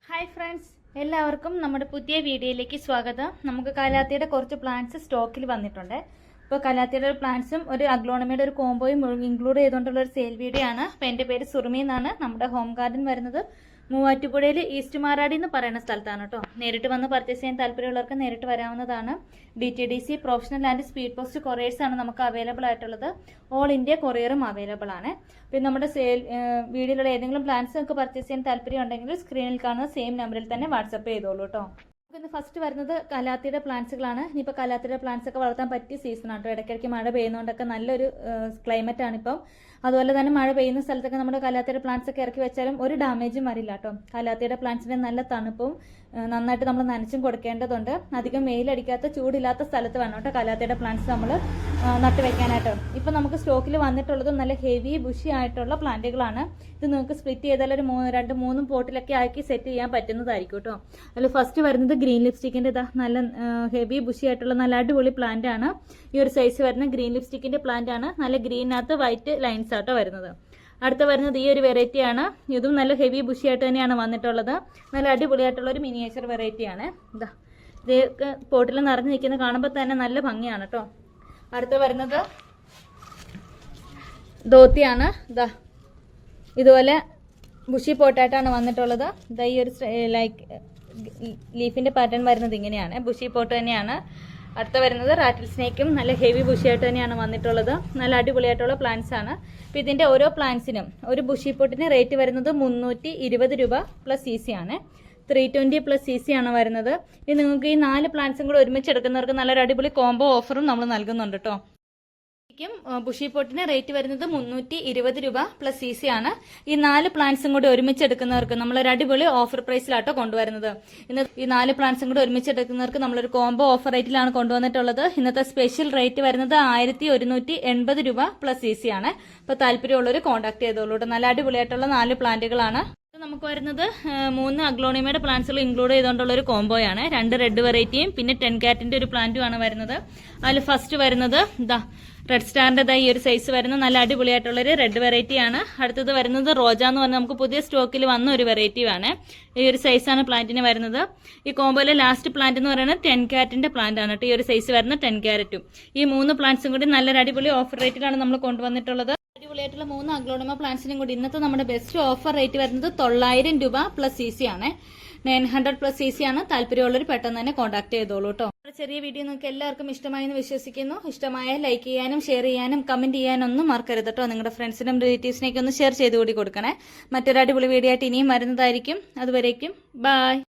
Hi friends, എല്ലാവർക്കും നമ്മുടെ പുതിയ വീഡിയോയിലേക്ക് സ്വാഗതം. നമുക്ക് കലാത്തിയുടെ കുറച്ച് പ്ലാന്റ്സ് സ്റ്റോക്കിൽ വന്നിട്ടുണ്ട്. ഇപ്പോൾ കലാത്തിയുടെ പ്ലാന്റ്സും ഒരു അഗ്ലോണമിയുടെ ഒരു കോംബോയും ഇൻക്ലൂഡ് ചെയ്തുകൊണ്ടുള്ള ഒരു സെയിൽ വീഡിയോ ആണ്. അപ്പോൾ എൻ്റെ പേര് സുറുമി എന്നാണ്. നമ്മുടെ ഹോം ഗാർഡൻ വരുന്നത് മൂവാറ്റുപുഴയിൽ ഈസ്റ്റ് മാറാടി എന്ന് പറയുന്ന സ്ഥലത്താണ് കേട്ടോ. നേരിട്ട് വന്ന് പർച്ചേസ് ചെയ്യാൻ താല്പര്യമുള്ളവർക്ക് നേരിട്ട് വരാവുന്നതാണ്. DTDC professional and speed post couriers ആണ് നമുക്ക് അവൈലബിൾ ആയിട്ടുള്ളത്. ഓൾ ഇന്ത്യ കൊറിയറും അവൈലബിൾ ആണ്. പിന്നെ നമ്മുടെ വീഡിയോയിലുള്ള ഏതെങ്കിലും പ്ലാൻസ് നിങ്ങൾക്ക് പർച്ചേസ് ചെയ്യാൻ താല്പര്യം ഉണ്ടെങ്കിൽ സ്ക്രീനിൽ കാണുന്ന സെയിം നമ്പറിൽ തന്നെ വാട്സപ്പ് ചെയ്തോളൂ കേട്ടോ. ഇന്ന് ഫസ്റ്റ് വരുന്നത് കലാത്തിയുടെ പ്ലാന്റ്സുകളാണ്. ഇനിയിപ്പോൾ കലാത്തിയുടെ പ്ലാന്റ്സ് ഒക്കെ വളർത്താൻ പറ്റിയ സീസൺ ആട്ടോ. ഇടയ്ക്കിടയ്ക്ക് മഴ പെയ്യുന്നതുകൊണ്ടൊക്കെ നല്ലൊരു ക്ലൈമറ്റ് ആണിപ്പം. അതുപോലെ തന്നെ മഴ പെയ്യുന്ന സ്ഥലത്തൊക്കെ നമ്മുടെ കലാത്തിയുടെ പ്ലാന്റ്സ് ഒക്കെ ഇറക്കി വെച്ചാലും ഒരു ഡാമേജും വരില്ല കേട്ടോ. കലാത്തിയുടെ പ്ലാന്റ്സിന് നല്ല തണുപ്പും നന്നായിട്ട് നമ്മൾ നനച്ചും കൊടുക്കേണ്ടതുണ്ട്. അധികം വെയിലടിക്കാത്ത ചൂടില്ലാത്ത സ്ഥലത്ത് വേണം കേട്ടോ കലാത്തിയുടെ പ്ലാന്റ്സ് നമ്മൾ നട്ട് വെക്കാനായിട്ട്. ഇപ്പം നമുക്ക് സ്റ്റോക്കിൽ വന്നിട്ടുള്ളത് നല്ല ഹെവി ബുഷി ആയിട്ടുള്ള പ്ലാന്റുകളാണ്. ഇത് നിങ്ങൾക്ക് സ്പ്ലിറ്റ് ചെയ്താൽ ഒരു 2-3 പോട്ടിലൊക്കെ ആക്കി സെറ്റ് ചെയ്യാൻ പറ്റുന്നതായിരിക്കും കേട്ടോ. അതിൽ ഫസ്റ്റ് വരുന്നത് ഗ്രീൻ ലിപ്സ്റ്റിക്കിൻ്റെ ഇതാ നല്ല ഹെവി ബുഷി ആയിട്ടുള്ള നല്ല അടിപൊളി പ്ലാന്റ് ആണ്. ഈ ഒരു സൈസ് വരുന്ന ഗ്രീൻ ലിപ്സ്റ്റിക്കിൻ്റെ പ്ലാന്റ് ആണ്. നല്ല ഗ്രീനകത്ത് വൈറ്റ് ലൈൻസ് ആട്ടോ വരുന്നത്. അടുത്ത വരുന്നത് ഈ ഒരു വെറൈറ്റി ആണ്. ഇതും നല്ല ഹെവി ബുഷി ആയിട്ട് തന്നെയാണ് വന്നിട്ടുള്ളത്. നല്ല അടിപൊളിയായിട്ടുള്ള ഒരു മിനിയേച്ചർ വെറൈറ്റി ആണ്. ഇതാ ഇത് പോട്ടിൽ നിറഞ്ഞു നിൽക്കുന്ന കാണുമ്പോൾ തന്നെ നല്ല ഭംഗിയാണ് കേട്ടോ. അടുത്ത വരുന്നത് ധോത്തിയാണ്. ഇതാ ഇതുപോലെ ബുഷി പോട്ടായിട്ടാണ് വന്നിട്ടുള്ളത്. ഇതാ ഈ ഒരു ലീഫിന്റെ പാറ്റേൺ വരുന്നത് ഇങ്ങനെയാണ്. ബുഷി പോട്ട് തന്നെയാണ്. അടുത്ത വരുന്നത് റാറ്റിൽ സ്നേക്കും നല്ല ഹെവി ബുഷിയായിട്ട് തന്നെയാണ് വന്നിട്ടുള്ളത്. നല്ല അടിപൊളിയായിട്ടുള്ള പ്ലാന്റ്സ് ആണ്. അപ്പോൾ ഇതിൻ്റെ ഓരോ പ്ലാന്റ്സിനും ഒരു ബുഷി പോട്ടിന് റേറ്റ് വരുന്നത് 320 രൂപ പ്ലസ് CC ആണ്. 320 പ്ലസ് CC ആണ് വരുന്നത്. ഇത് നിങ്ങൾക്ക് ഈ 4 പ്ലാന്റ്സും കൂടെ ഒരുമിച്ച് എടുക്കുന്നവർക്ക് നല്ലൊരു അടിപൊളി കോംബോ ഓഫറും നമ്മൾ നൽകുന്നുണ്ട് കേട്ടോ. ബുഷി പോട്ടിന് റേറ്റ് വരുന്നത് 320 രൂപ പ്ലസ് CC ആണ്. ഈ 4 പ്ലാന്റ്സും കൂടി ഒരുമിച്ച് എടുക്കുന്നവർക്ക് നമ്മളൊരു അടിപൊളി ഓഫർ പ്രൈസിലാട്ടോ കൊണ്ടുവരുന്നത്. ഇന്ന് ഈ 4 പ്ലാന്റ്സും കൂടി ഒരുമിച്ച് എടുക്കുന്നവർക്ക് നമ്മളൊരു കോംബോ ഓഫർ റേറ്റിലാണ് കൊണ്ടുവന്നിട്ടുള്ളത്. ഇന്നത്തെ സ്പെഷ്യൽ റേറ്റ് വരുന്നത് 1180 രൂപ പ്ലസ് CC ആണ്. അപ്പോൾ താല്പര്യമുള്ളവർ കോൺടാക്ട് ചെയ്തോളൂ. നല്ല അടിപൊളിയായിട്ടുള്ള 4 പ്ലാന്റുകളാണ്. നമുക്ക് വരുന്നത് 3 അഗ്ലോണിമയുടെ പ്ലാന്റ്സുകൾ ഇൻക്ലൂഡ് ചെയ്തുകൊണ്ടുള്ള ഒരു കോംബോയാണ്. 2 റെഡ് വെറൈറ്റിയും പിന്നെ 10 കാറ്റിന്റെ ഒരു പ്ലാന്റും ആണ് വരുന്നത്. അതിൽ ഫസ്റ്റ് വരുന്നത് ഇതാ റെഡ് സ്റ്റാറിന്റെ ഈ ഒരു സൈസ് വരുന്ന നല്ല അടിപൊളിയായിട്ടുള്ളൊരു റെഡ് വെറൈറ്റി ആണ്. അടുത്തത് വരുന്നത് റോജ എന്ന് പറഞ്ഞാൽ നമുക്ക് പുതിയ സ്റ്റോക്കിൽ വന്ന ഒരു വെറൈറ്റി ആണ്. ഈ ഒരു സൈസാണ് പ്ലാന്റിന് വരുന്നത്. ഈ കോംബോയിലെ ലാസ്റ്റ് പ്ലാന്റ് എന്ന് പറയുന്നത് 10 കാറ്റിന്റെ പ്ലാന്റ് ആണ് കേട്ടോ. ഈ ഒരു സൈസ് വരുന്ന 10 കാരറ്റും. ഈ 3 പ്ലാന്റ്സും കൂടി നല്ലൊരു അടിപൊളി ഓഫർ റേറ്റിലാണ് നമ്മൾ കൊണ്ടുവന്നിട്ടുള്ളത്. അടിപൊളിയായിട്ടുള്ള 3 അഗ്ലോണിമ പ്ലാന്റ്സിനും കൂടി ഇന്നത്തെ നമ്മുടെ ബെസ്റ്റ് ഓഫർ റേറ്റ് വരുന്നത് 900 രൂപ പ്ലസ് CC ആണ്. 900 പ്ലസ് CC ആണ്. താല്പര്യമുള്ളവർ പെട്ടെന്ന് തന്നെ കോൺടാക്ട് ചെയ്തോളൂ കേട്ടോ. ചെറിയ വീഡിയോ നിങ്ങൾക്ക് എല്ലാവർക്കും ഇഷ്ടമായി എന്ന് വിശ്വസിക്കുന്നു. ഇഷ്ടമായ ലൈക്ക് ചെയ്യാനും ഷെയർ ചെയ്യാനും കമന്റ് ചെയ്യാനും ഒന്നും മറക്കരുത് കേട്ടോ. നിങ്ങളുടെ ഫ്രണ്ട്സിനും റിലേറ്റീവ്സിനേക്കും ഒന്ന് ഷെയർ ചെയ്ത് കൂടി കൊടുക്കണേ. മറ്റൊരു അടിപൊളി വീഡിയോ ആയിട്ട് ഇനിയും വരുന്നതായിരിക്കും. അതുവരേക്കും ബൈ.